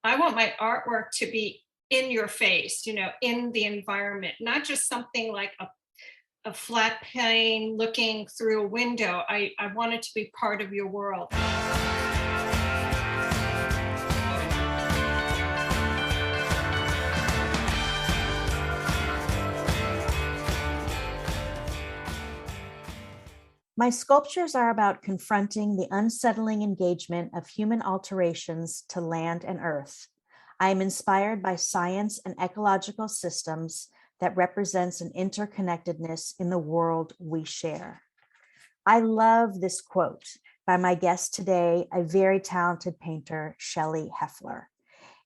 I want my artwork to be in your face, in the environment, not just something like a flat plane looking through a window. I want it to be part of your world. My sculptures are about confronting the unsettling engagement of human alterations to land and earth. I am inspired by science and ecological systems that represents an interconnectedness in the world we share. I love this quote by my guest today, a very talented painter, Shelley Heffler.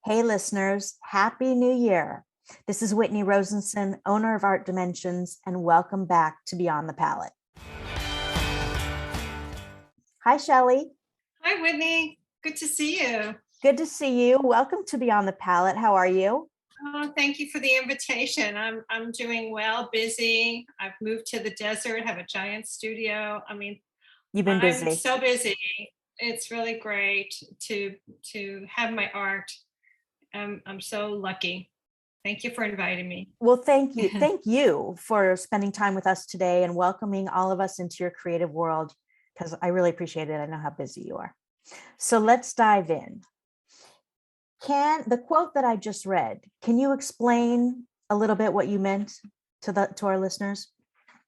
Hey listeners, Happy New Year. This is Whitney Rosenson, owner of Art Dimensions, and welcome back to Beyond the Palette. Hi, Shelley. Hi, Whitney. Good to see you. Good to see you. Welcome to Beyond the Palette. How are you? Oh, thank you for the invitation. I'm doing well, busy. I've moved to the desert, have a giant studio. You've been I'm busy. so busy. It's really great to have my art. I'm so lucky. Thank you for inviting me. Well, thank you. Thank you for spending time with us today and welcoming all of us into your creative world, because I really appreciate it. I know how busy you are. So let's dive in. The quote that I just read, can you explain a little bit what you meant to our listeners?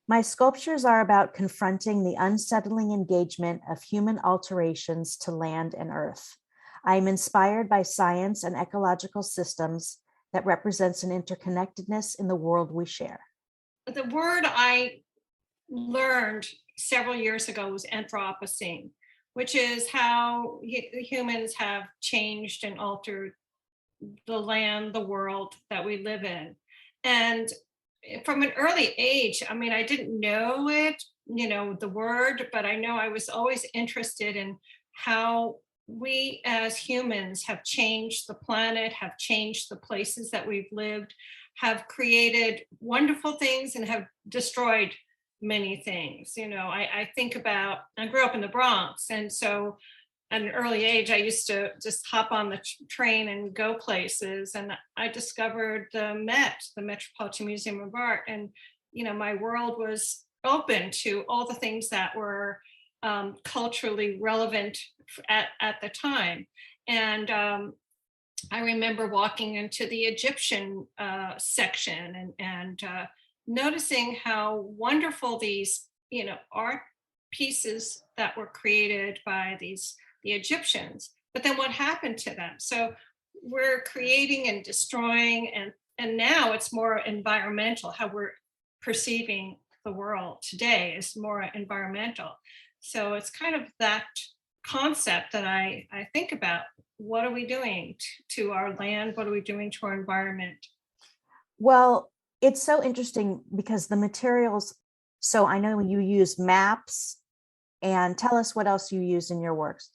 My sculptures are about confronting the unsettling engagement of human alterations to land and earth. I am inspired by science and ecological systems that represents an interconnectedness in the world we share. The word I learned several years ago was Anthropocene, which is how humans have changed and altered the land, the world that we live in. And from an early age, I didn't know it, the word, but I know I was always interested in how we as humans have changed the planet, have changed the places that we've lived, have created wonderful things and have destroyed many things. I think about, I grew up in the Bronx. And so at an early age, I used to just hop on the train and go places. And I discovered the Met, the Metropolitan Museum of Art. And, my world was open to all the things that were culturally relevant at the time. And I remember walking into the Egyptian section and noticing how wonderful these, art pieces that were created by the Egyptians, but then what happened to them? So we're creating and destroying, and now it's more environmental. How we're perceiving the world today is more environmental. So it's kind of that concept that I think about. What are we doing to our land? What are we doing to our environment? Well, it's so interesting because the materials, so I know you use maps, and tell us what else you use in your works.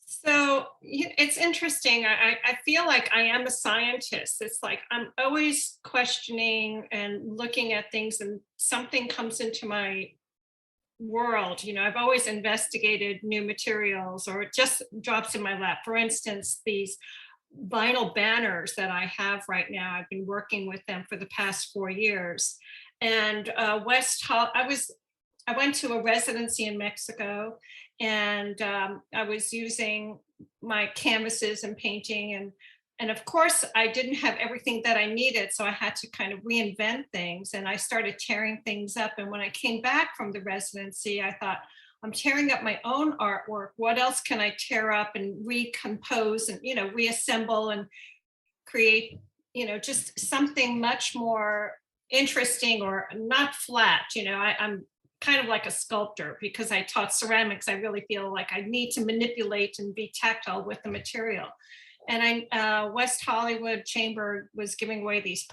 So it's interesting. I feel like I am a scientist. It's like I'm always questioning and looking at things, and something comes into my world. I've always investigated new materials, or it just drops in my lap. For instance, these vinyl banners that I have right now, I've been working with them for the past 4 years. And I went to a residency in Mexico, and I was using my canvases and painting, and of course I didn't have everything that I needed, so I had to kind of reinvent things, and I started tearing things up. And when I came back from the residency, I thought, I'm tearing up my own artwork. What else can I tear up and recompose and reassemble and create just something much more interesting, or not flat. I'm kind of like a sculptor because I taught ceramics. I really feel like I need to manipulate and be tactile with the material. And West Hollywood Chamber was giving away these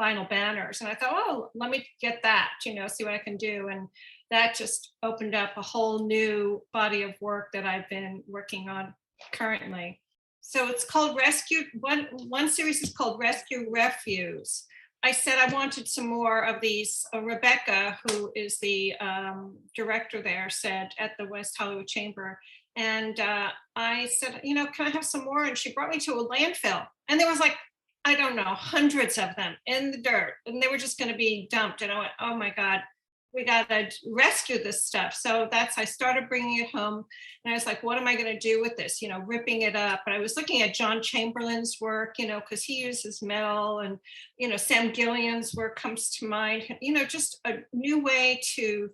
vinyl banners, and I thought, oh, let me get that, see what I can do. And that just opened up a whole new body of work that I've been working on currently. So it's called Rescue. One series is called Rescue Refuse. I said I wanted some more of these. Rebecca, who is the director there, said at the West Hollywood Chamber, And I said, can I have some more? And she brought me to a landfill. And there was like, I don't know, hundreds of them in the dirt. And they were just going to be dumped. And I went, oh my God, we got to rescue this stuff. So I started bringing it home. And I was like, what am I going to do with this? Ripping it up. And I was looking at John Chamberlain's work, because he uses metal, and, Sam Gillian's work comes to mind, just a new way to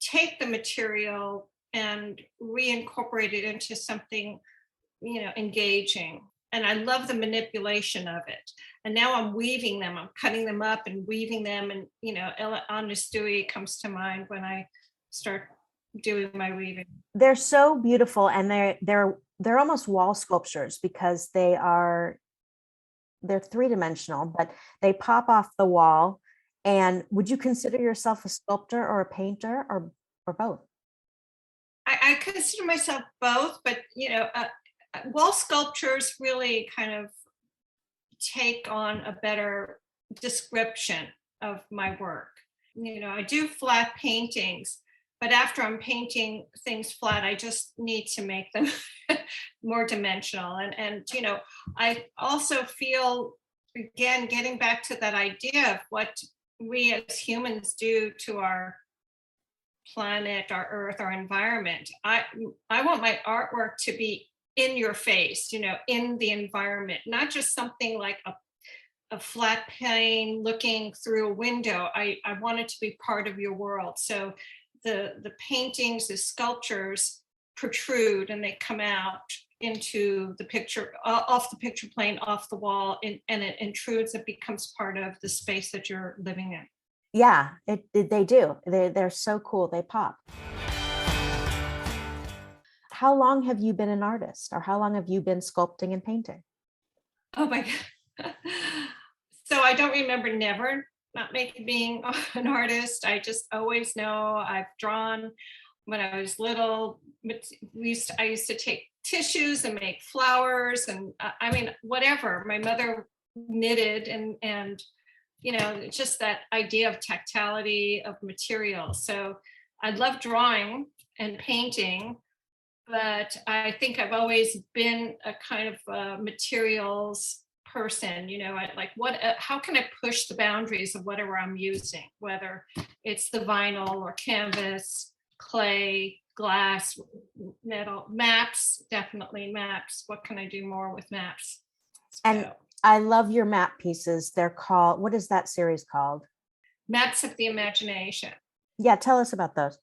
take the material and reincorporate it into something, engaging. And I love the manipulation of it. And now I'm weaving them, I'm cutting them up and weaving them. And, Anna Stewie comes to mind when I start doing my weaving. They're so beautiful, and they're almost wall sculptures because they're three-dimensional, but they pop off the wall. And would you consider yourself a sculptor or a painter, or both? I consider myself both, but wall sculptures really kind of take on a better description of my work. I do flat paintings, but after I'm painting things flat, I just need to make them more dimensional. And I also feel, again, getting back to that idea of what we as humans do to our planet, our earth, our environment. I want my artwork to be in your face, in the environment, not just something like a flat plane looking through a window. I want it to be part of your world. So the paintings, the sculptures protrude and they come out into the picture, off the picture plane, off the wall, and it intrudes. It becomes part of the space that you're living in. Yeah, they do. They're so cool. They pop. How long have you been an artist, or how long have you been sculpting and painting? Oh my God. So I don't remember never not being an artist. I just always know I've drawn when I was little. I used to take tissues and make flowers, and whatever. My mother knitted, and just that idea of tactility of material. So I love drawing and painting, but I think I've always been a kind of materials person. How can I push the boundaries of whatever I'm using, whether it's the vinyl or canvas, clay, glass, metal, maps, definitely maps. What can I do more with maps? And I love your map pieces. They're called, what is that series called? Maps of the Imagination. Yeah, tell us about those.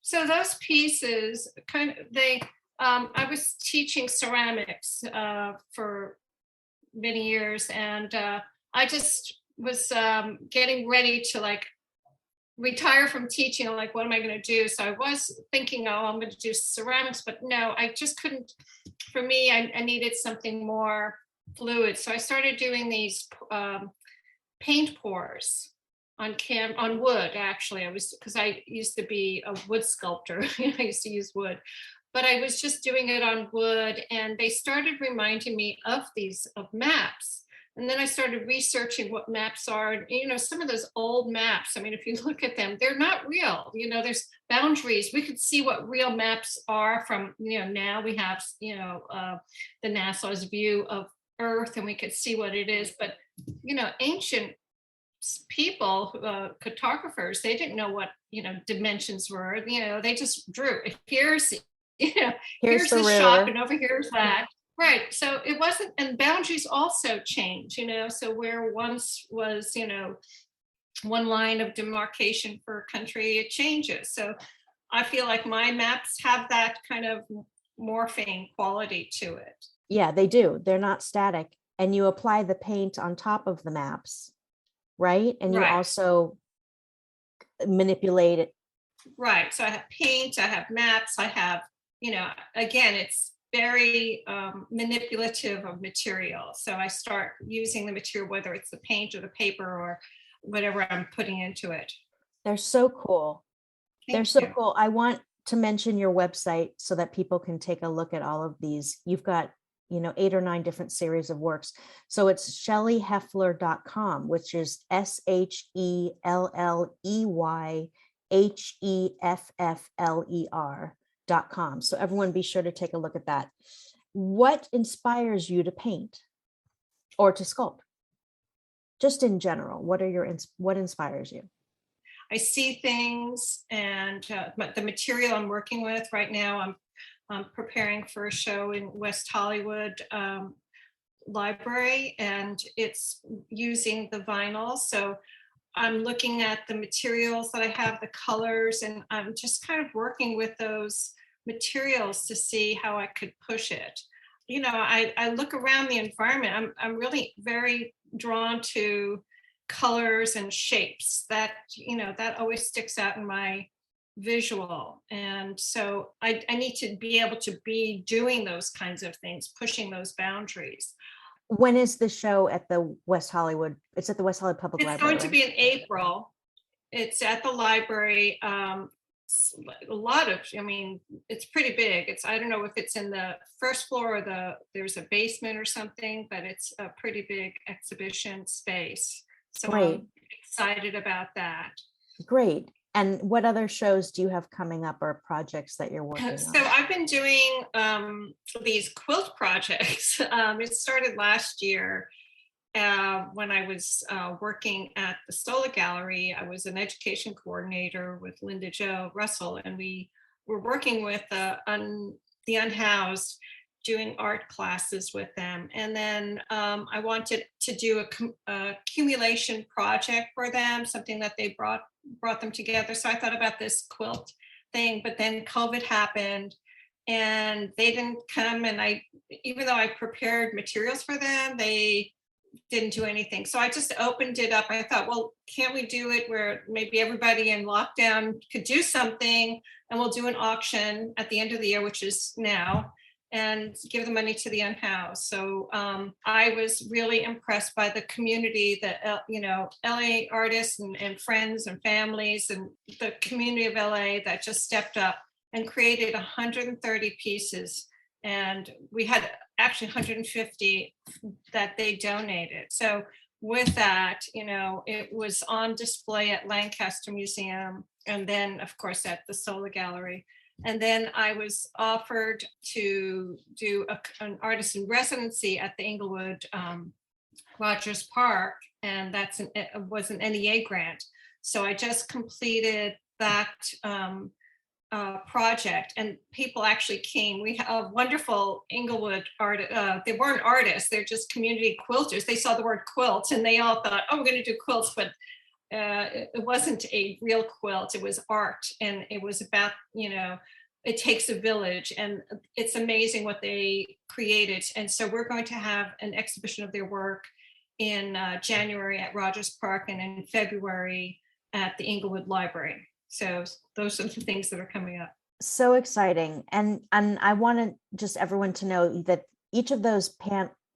So those pieces I was teaching ceramics for many years, and I just was getting ready to retire from teaching. What am I going to do? So I was thinking, I'm going to do ceramics, but no, I just couldn't. For me, I needed something more fluid. So I started doing these paint pours on wood. Actually, because I used to be a wood sculptor. I used to use wood, but I was just doing it on wood, and they started reminding me of maps. And then I started researching what maps are. Some of those old maps, if you look at them, they're not real. There's boundaries. We could see what real maps are from, now we have, the NASA's view of Earth, and we could see what it is. But, ancient people, cartographers, they didn't know what, dimensions were. They just drew. Here's here's the shop, and over here's that. Right. So it wasn't, and boundaries also change, so where once was, one line of demarcation for a country, it changes. So I feel like my maps have that kind of morphing quality to it. Yeah, they do. They're not static. And you apply the paint on top of the maps, right? And you also manipulate it. Right. So I have paint, I have maps, I have, again, it's very manipulative of material. So I start using the material, whether it's the paint or the paper or whatever I'm putting into it. They're so cool. They're so cool. I want to mention your website so that people can take a look at all of these. You've got, 8 or 9 different series of works. So it's shelleyheffler.com, which is SHELLEYHEFFLER. So everyone be sure to take a look at that. What inspires you to paint or to sculpt? Just in general, what inspires you? I see things, and but the material I'm working with right now, I'm preparing for a show in West Hollywood Library, and it's using the vinyl. So I'm looking at the materials that I have, the colors, and I'm just kind of working with those materials to see how I could push it. I look around the environment. I'm really very drawn to colors and shapes that always sticks out in my visual. And so I need to be able to be doing those kinds of things, pushing those boundaries. When is the show at the West Hollywood? It's at the West Hollywood Public It's Library, going to right? be in April. It's at the library. A lot of, I mean, it's pretty big. I don't know if it's in the first floor or there's a basement or something, but it's a pretty big exhibition space. So Great. I'm excited about that. Great. And what other shows do you have coming up or projects that you're working on? So I've been doing these quilt projects. It started last year when I was working at the Stola Gallery. I was an education coordinator with Linda Jo Russell, and we were working with the unhoused, doing art classes with them. And then I wanted to do a accumulation project for them, something that they brought them together. So I thought about this quilt thing, but then COVID happened and they didn't come. And even though I prepared materials for them, they didn't do anything. So I just opened it up. I thought, well, can't we do it where maybe everybody in lockdown could do something, and we'll do an auction at the end of the year, which is now, and give the money to the unhoused. So I was really impressed by the community, that LA artists and friends and families, and the community of LA that just stepped up and created 130 pieces. And we had actually 150 that they donated. So with that, it was on display at Lancaster Museum, and then of course at the Stola Gallery. And then I was offered to do an artist in residency at the Inglewood Rogers Park, and it was an NEA grant. So I just completed that project, and people actually came. We have a wonderful Inglewood art. They weren't artists; they're just community quilters. They saw the word quilt, and they all thought, "Oh, we're going to do quilts," but it wasn't a real quilt. It was art, and it was about it takes a village, and it's amazing what they created. And so we're going to have an exhibition of their work in January at Rogers Park, and in February at the Inglewood Library. So those are the things that are coming up. So exciting. And I want just everyone to know that each of those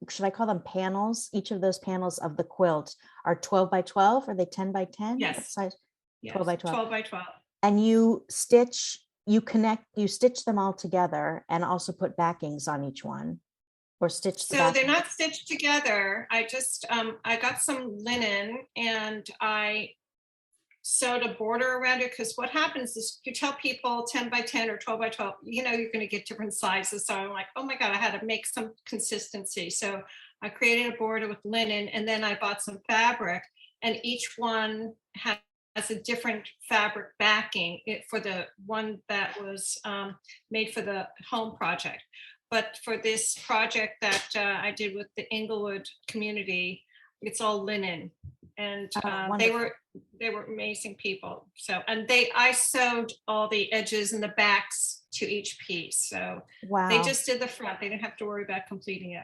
should I call them panels? Each of those panels of the quilt are 12 by 12. Are they 10 by 10? Yes. 12 Yes. by 12. 12 by 12. And you stitch them all together and also put backings on each one, or stitch the So they're not stitched together. I just, I got some linen and I sewed a border around it, because what happens is you tell people 10 by 10 or 12 by 12, you're going to get different sizes. So I'm like, oh my God, I had to make some consistency. So I created a border with linen, and then I bought some fabric, and each one has a different fabric backing for the one that was made for the home project. But for this project that I did with the Inglewood community, it's all linen. And they were amazing people. So, and I sewed all the edges and the backs to each piece. So wow. They just did the front. They didn't have to worry about completing it.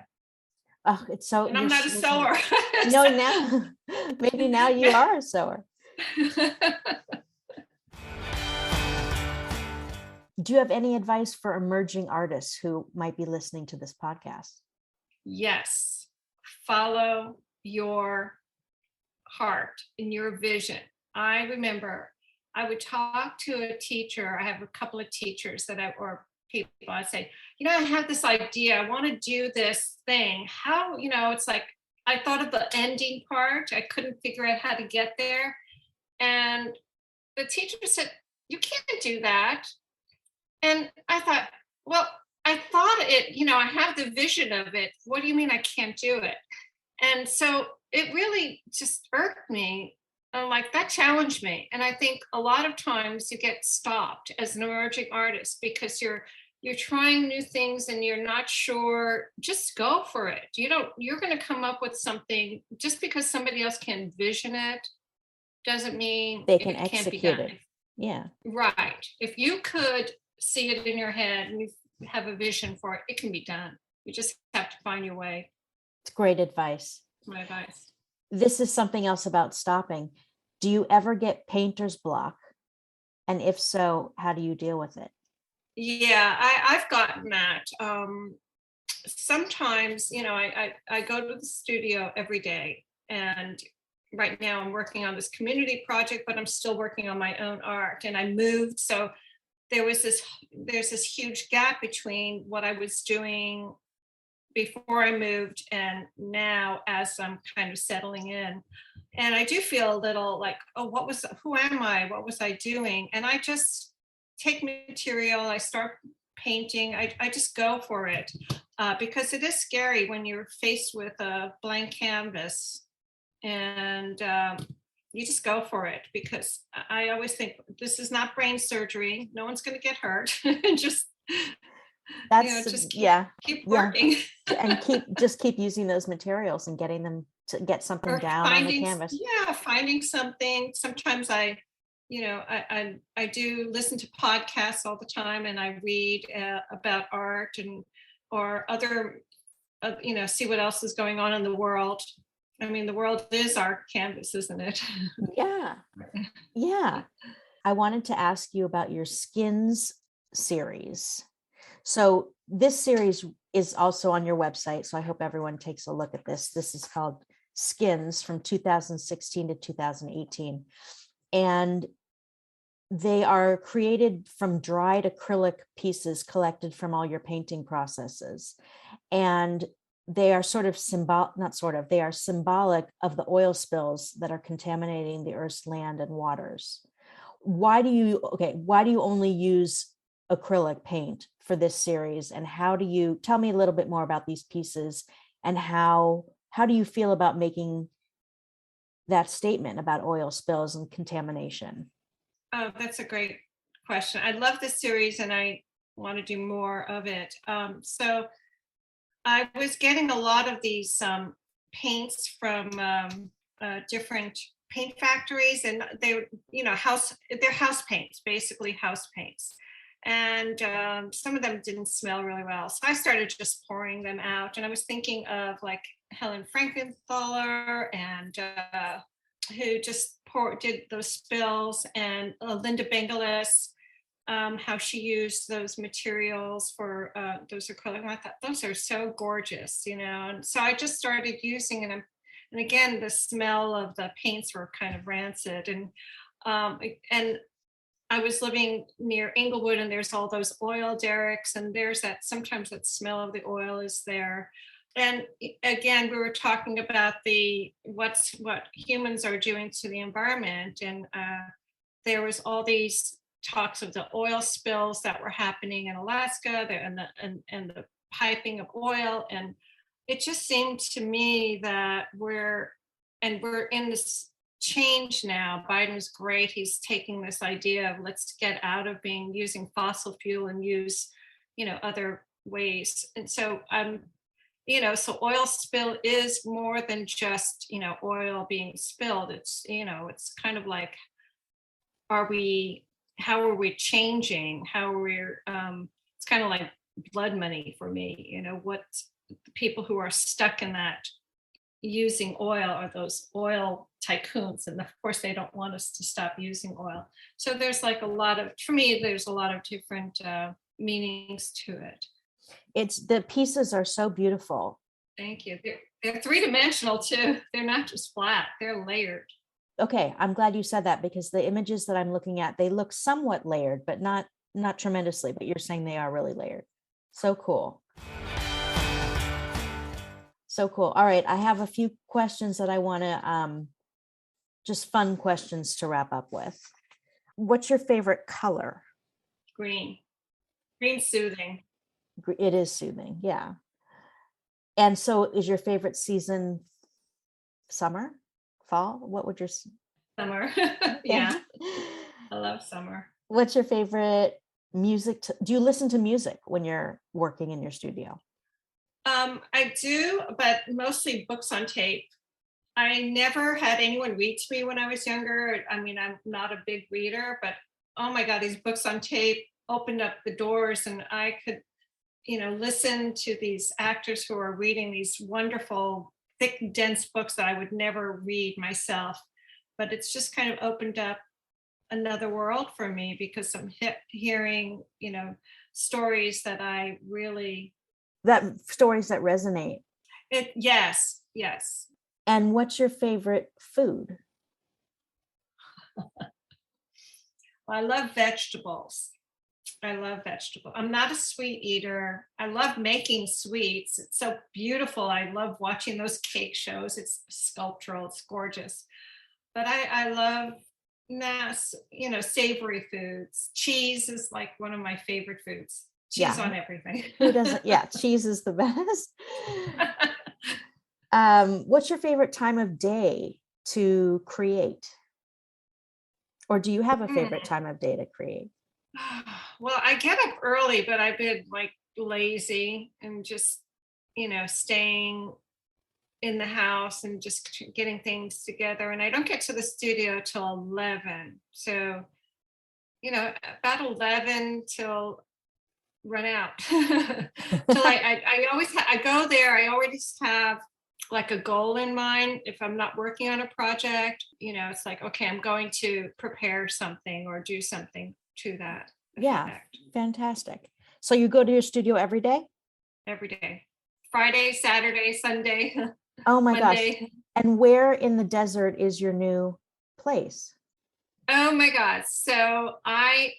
Oh, it's so. And I'm not a sewer. No, now maybe now you are a sewer. Do you have any advice for emerging artists who might be listening to this podcast? Yes. Follow your heart and your vision. I remember I would talk to a teacher. I have a couple of teachers or people. I say, I have this idea. I want to do this thing. How, it's like, I thought of the ending part. I couldn't figure out how to get there. And the teacher said, you can't do that. And I thought, well, I thought it, I have the vision of it. What do you mean I can't do it? And so it really just irked me. Like that challenged me. And I think a lot of times you get stopped as an emerging artist because you're trying new things and you're not sure. Just go for it. You're going to come up with something. Just because somebody else can vision it doesn't mean They can it can't be execute done. it. Yeah. Right. If you could see it in your head and you have a vision for it, it can be done. You just have to find your way. It's great advice. That's my advice. This is something else about stopping. Do you ever get painter's block? And if so, how do you deal with it? Yeah, I've gotten that. Sometimes, I go to the studio every day, and right now I'm working on this community project, but I'm still working on my own art. And I moved, so there's this huge gap between what I was doing before I moved and now as I'm kind of settling in. And I do feel a little like, oh, who am I? What was I doing? And I just take material, I start painting, I just go for it because it is scary when you're faced with a blank canvas and you just go for it because I always think this is not brain surgery. No one's going to get hurt. just That's just yeah. keep working. And keep using those materials and getting them to get something Or down on the canvas. finding something. Sometimes I do listen to podcasts all the time, and I read about art and or other, see what else is going on in the world. I mean, the world is our canvas, isn't it? Yeah. Yeah. I wanted to ask you about your skins series. So this series is also on your website. So I hope everyone takes a look at this. This is called Skins from 2016 to 2018. And they are created from dried acrylic pieces collected from all your painting processes. And they are they are symbolic of the oil spills that are contaminating the Earth's land and waters. Why do you only use acrylic paint for this series? And how do you tell me a little bit more about these pieces and how do you feel about making that statement about oil spills and contamination? Oh, that's a great question. I love this series, and I want to do more of it. So I was getting a lot of these paints from different paint factories, and they're house paints, basically house paints. And some of them didn't smell really well. So I started just pouring them out. And I was thinking of like Helen Frankenthaler and who just did those spills, and Linda Bengalis, how she used those materials for those acrylic. And I thought those are so gorgeous, And so I just started using it. And again, the smell of the paints were kind of rancid. And I was living near Inglewood, and there's all those oil derricks, and there's sometimes that smell of the oil is there. And again, we were talking about what humans are doing to the environment, and there was all these talks of the oil spills that were happening in Alaska, and the piping of oil, and it just seemed to me that we're in this change now. Biden's great. He's taking this idea of let's get out of using fossil fuel and use, other ways. And so so oil spill is more than just, oil being spilled. It's kind of like, how are we changing? It's kind of like blood money for me, what the people who are stuck in that using oil are those oil tycoons, and of course they don't want us to stop using oil. So there's like for me there's a lot of different meanings to it. The pieces are so beautiful. Thank you. They're three-dimensional too. They're not just flat, they're layered. Okay, I'm glad you said that, because the images that I'm looking at, they look somewhat layered, but not tremendously, but you're saying they are really layered. So cool. So cool. All right. I have a few questions that I want to, just fun questions to wrap up with. What's your favorite color? Green. Green soothing. It is soothing. Yeah. And so is your favorite season summer, fall? What would your Summer. yeah. Yeah, I love summer. What's your favorite music? Do you listen to music when you're working in your studio? I do, but mostly books on tape. I never had anyone read to me when I was younger. I mean, I'm not a big reader, but oh my God, these books on tape opened up the doors, and I could, listen to these actors who are reading these wonderful, thick, dense books that I would never read myself. But it's just kind of opened up another world for me because I'm hearing, stories that I really, That stories that resonate. yes, yes. And what's your favorite food? Well, I love vegetables. I love vegetables. I'm not a sweet eater. I love making sweets. It's so beautiful. I love watching those cake shows. It's sculptural. It's gorgeous. But I love savory foods. Cheese is like one of my favorite foods. Cheese Yeah. on everything. Who doesn't? Yeah, cheese is the best. What's your favorite time of day to create? Or do you have a favorite time of day to create? Well, I get up early, but I've been like lazy and just, staying in the house and just getting things together. And I don't get to the studio till 11. So, about 11 till run out. Till I always, I go there, I always have like a goal in mind. If I'm not working on a project, it's like, okay, I'm going to prepare something or do something to that Yeah, effect. fantastic. So you go to your studio every day? Every day. Friday, Saturday, Sunday, Oh my gosh. Monday. And where in the desert is your new place? Oh my God. So I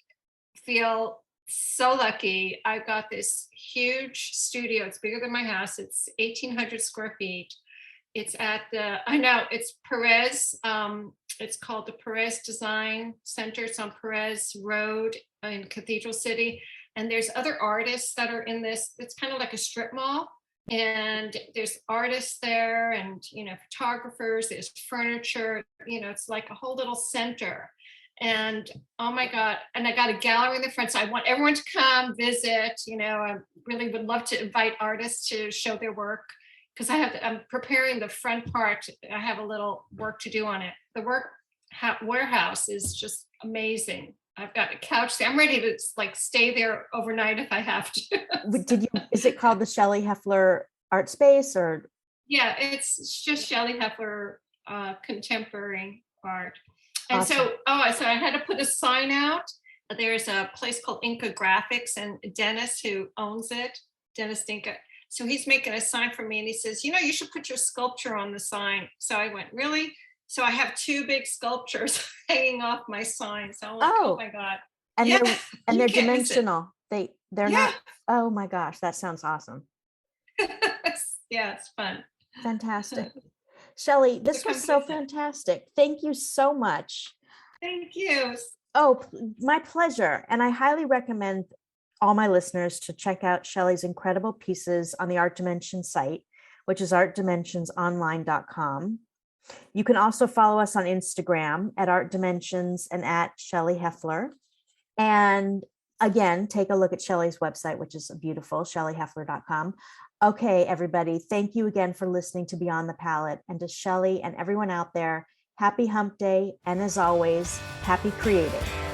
feel so lucky. I've got this huge studio. It's bigger than my house. It's 1,800 square feet. It's at I know, it's Perez. It's called the Perez Design Center. It's on Perez Road in Cathedral City. And there's other artists that are in this. It's kind of like a strip mall. And there's artists there and, photographers, there's furniture, it's like a whole little center. And oh my God, and I got a gallery in the front. So I want everyone to come visit. I really would love to invite artists to show their work because I'm preparing the front part. I have a little work to do on it. The warehouse is just amazing. I've got a couch there. I'm ready to like stay there overnight if I have to. Is it called the Shelley Heffler Art Space or? Yeah, it's just Shelley Heffler contemporary art. And Awesome. so I had to put a sign out. There's a place called Inca Graphics, and Dennis, who owns it, Dennis Dinka. So he's making a sign for me, and he says, you should put your sculpture on the sign. So I went, really? So I have two big sculptures hanging off my sign. So I'm like, oh my God. And yeah, they're dimensional. They're yeah. not. Oh my gosh, that sounds awesome. Yeah, it's fun. Fantastic. Shelley, this was so fantastic. Thank you so much. Thank you. Oh, my pleasure. And I highly recommend all my listeners to check out Shelley's incredible pieces on the Art Dimension site, which is artdimensionsonline.com. You can also follow us on Instagram at Art Dimensions and at Shelley Heffler. And again, take a look at Shelley's website, which is beautiful, shelleyheffler.com. Okay, everybody, thank you again for listening to Beyond the Palette. And to Shelley and everyone out there, happy hump day. And as always, happy creating.